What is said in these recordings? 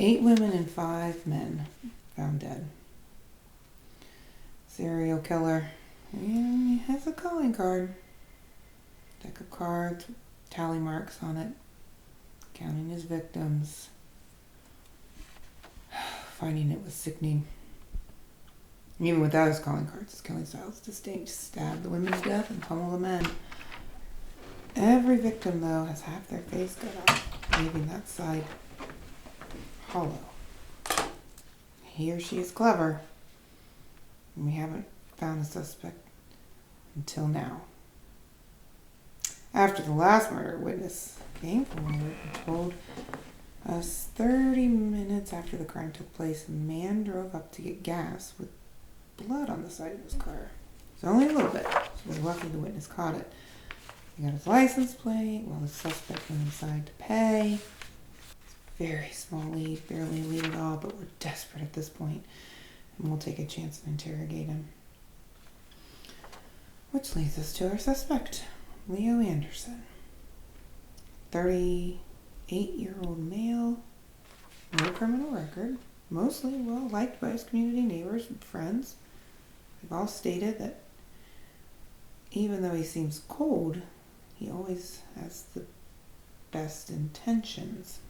8 women and 5 men found dead. Serial killer. And he has a calling card. Deck of cards, tally marks on it, counting his victims. Finding it was sickening. Even without his calling cards, his killing style is distinct. Stab the women to death and pummel the men. Every victim, though, has half their face cut off, leaving that side hollow. He or she is clever, and we haven't found a suspect until now. After the last murder, a witness came forward and told us 30 minutes after the crime took place, a man drove up to get gas with blood on the side of his car. It was only a little bit, so we're lucky the witness caught it. He got his license plate while the suspect went inside to pay. It's a very small lead, barely a lead at all, but we're desperate at this point, and we'll take a chance and interrogate him. Which leads us to our suspect, Leo Anderson. 38-year-old male, no criminal record, mostly well liked by his community, neighbors, and friends. They've all stated that even though he seems cold, he always has the best intentions.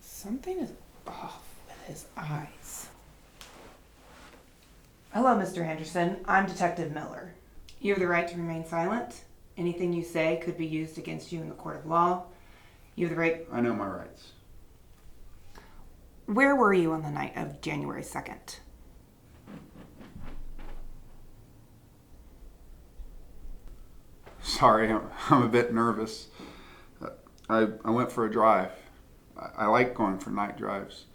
Something is off with his eyes. Hello, Mr. Henderson. I'm Detective Miller. You have the right to remain silent. Anything you say could be used against you in the court of law. You have the right... I know my rights. Where were you on the night of January 2nd? Sorry, I'm a bit nervous. I went for a drive. I like going for night drives.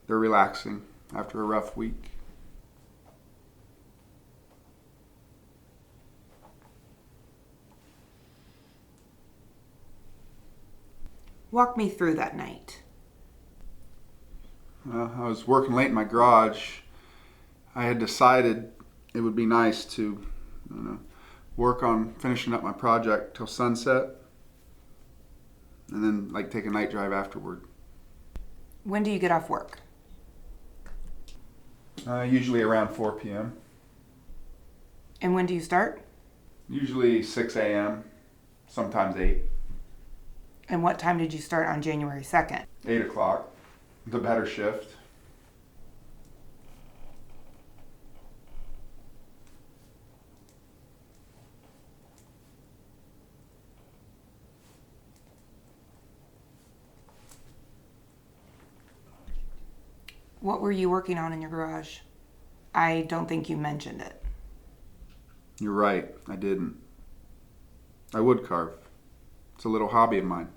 They're relaxing after a rough week. Walk me through that night. I was working late in my garage. I had decided it would be nice to, work on finishing up my project till sunset, and then take a night drive afterward. When do you get off work? Usually around 4 p.m. And when do you start? Usually 6 a.m., sometimes 8. And what time did you start on January 2nd? 8 o'clock, the better shift. What were you working on in your garage? I don't think you mentioned it. You're right, I didn't. I would carve. It's a little hobby of mine.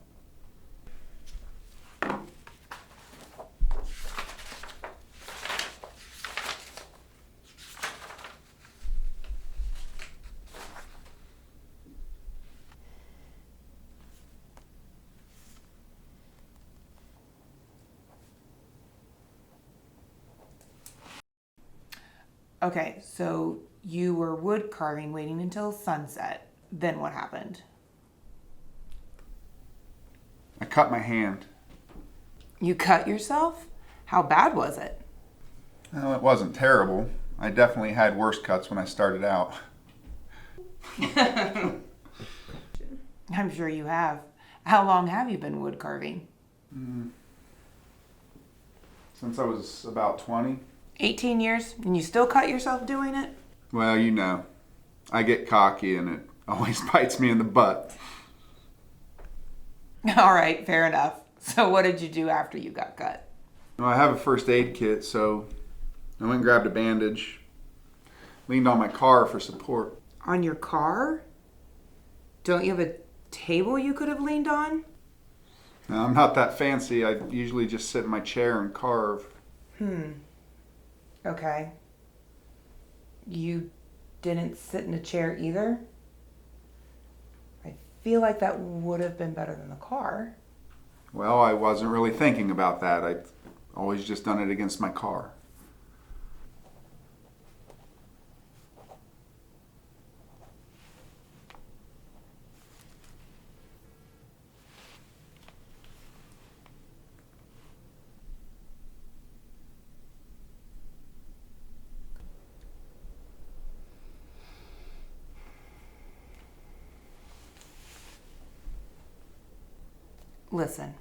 Okay, so you were wood carving waiting until sunset. Then what happened? I cut my hand. You cut yourself? How bad was it? Well, it wasn't terrible. I definitely had worse cuts when I started out. I'm sure you have. How long have you been wood carving? Since I was about 20. 18 years? And you still cut yourself doing it? Well, I get cocky and it always bites me in the butt. All right, fair enough. So what did you do after you got cut? Well, I have a first aid kit, so I went and grabbed a bandage, leaned on my car for support. On your car? Don't you have a table you could have leaned on? Now, I'm not that fancy. I usually just sit in my chair and carve. Okay. You didn't sit in a chair either? I feel like that would have been better than the car. Well, I wasn't really thinking about that. I've always just done it against my car. Listen,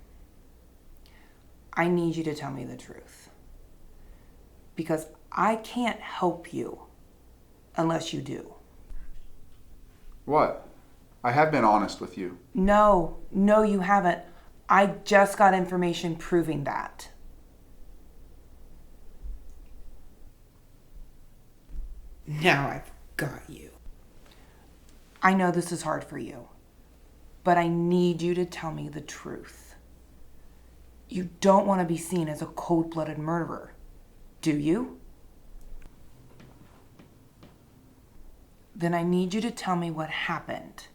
I need you to tell me the truth. Because I can't help you unless you do. What? I have been honest with you. No, you haven't. I just got information proving that. Now I've got you. I know this is hard for you, but I need you to tell me the truth. You don't want to be seen as a cold-blooded murderer, do you? Then I need you to tell me what happened.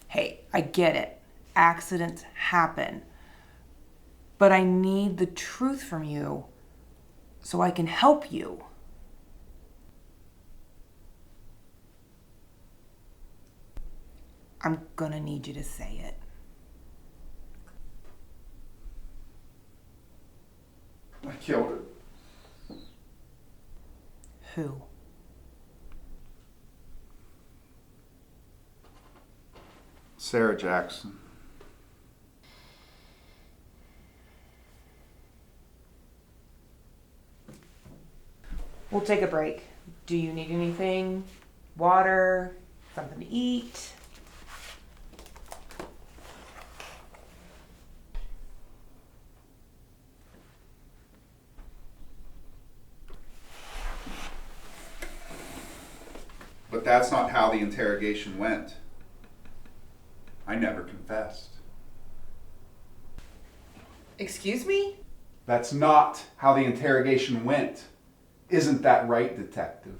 Hey, I get it. Accidents happen. But I need the truth from you so I can help you. I'm gonna need you to say it. I killed her. Who? Sarah Jackson. We'll take a break. Do you need anything? Water? Something to eat? But that's not how the interrogation went. I never confessed. Excuse me? That's not how the interrogation went. Isn't that right, detective?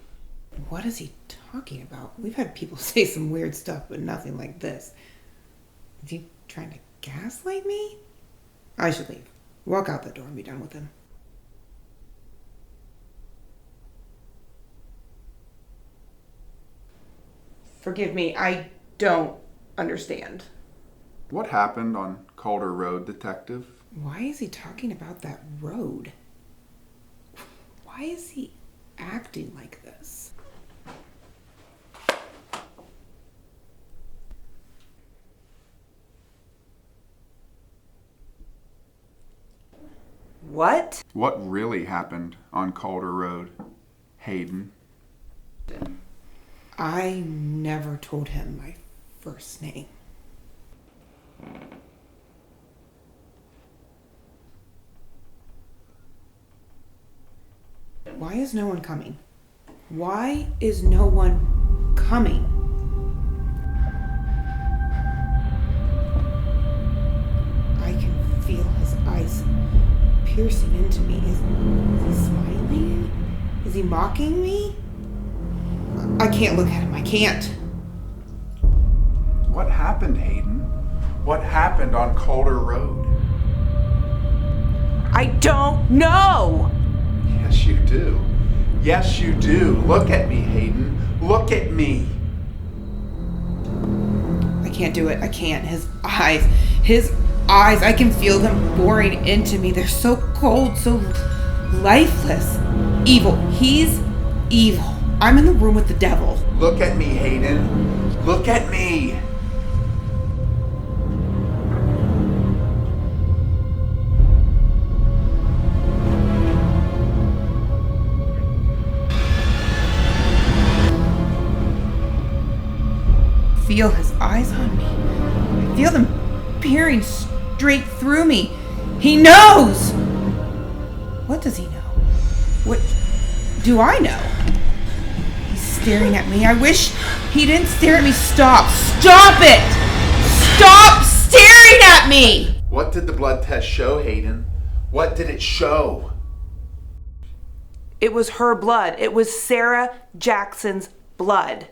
What is he talking about? We've had people say some weird stuff, but nothing like this. Is he trying to gaslight me? I should leave. Walk out the door and be done with him. Forgive me, I don't understand. What happened on Calder Road, detective? Why is he talking about that road? Why is he acting like this? What? What really happened on Calder Road, Hayden? I never told him my first name. Why is no one coming? Why is no one coming? I can feel his eyes piercing into me. Is he smiling? Is he mocking me? I can't look at him. I can't. What happened, Hayden? What happened on Calder Road? I don't know! Yes, you do. Yes, you do. Look at me, Hayden. Look at me. I can't do it. I can't. His eyes, I can feel them boring into me. They're so cold, so lifeless. Evil. He's evil. I'm in the room with the devil. Look at me, Hayden. Look at me. Feel his eyes on me. I feel them peering straight through me. He knows! What does he know? What do I know? He's staring at me. I wish he didn't stare at me. Stop! Stop it! Stop staring at me! What did the blood test show, Hayden? What did it show? It was her blood. It was Sarah Jackson's blood.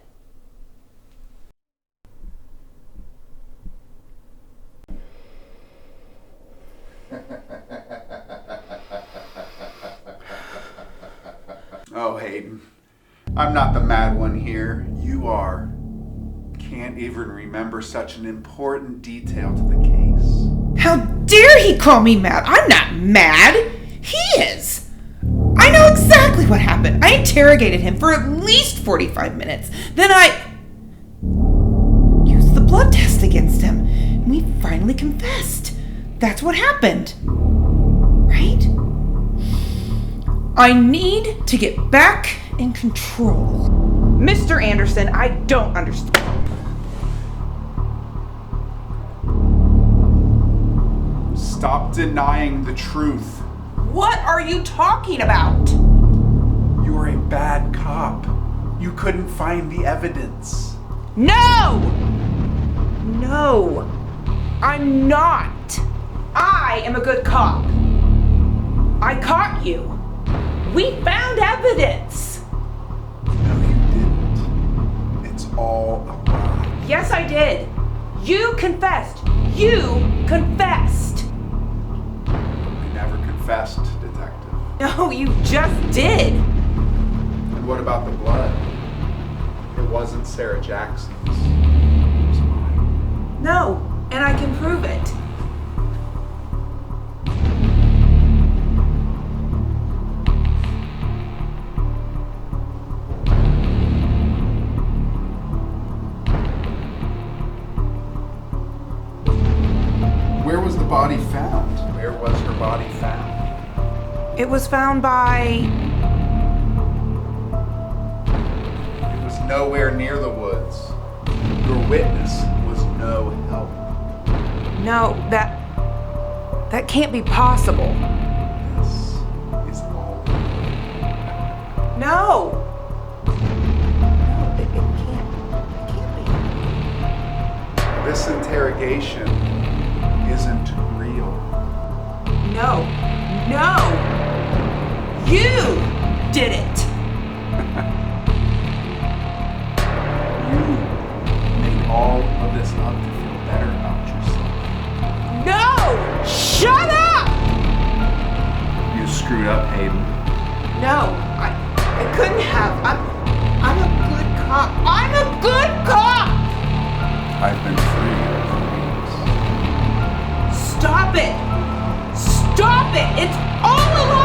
Oh, Hayden, I'm not the mad one here. You are. Can't even remember such an important detail to the case. How dare he call me mad? I'm not mad. He is. I know exactly what happened. I interrogated him for at least 45 minutes. Then I used the blood test against him. And we finally confessed. That's what happened. Right? I need to get back in control. Mr. Anderson, I don't understand. Stop denying the truth. What are you talking about? You are a bad cop. You couldn't find the evidence. No! No, I'm not. I am a good cop. I caught you. We found evidence. No, you didn't. It's all a lie. Yes, I did. You confessed. You confessed. You never confessed, Detective. No, you just did. And what about the blood? It wasn't Sarah Jackson's. It was mine. No, and I can prove it. Where was the body found? Where was her body found? It was found by... It was nowhere near the woods. Your witness was no help. No, that can't be possible. This is all. No. No, it can't be. This interrogation isn't real. No. You did it. You made all of this up to feel better about yourself. No! Shut up! You screwed up, Hayden. No, I couldn't have. I'm a good cop. I'm a good cop! I've been free for weeks. Stop it! Stop it! It's all a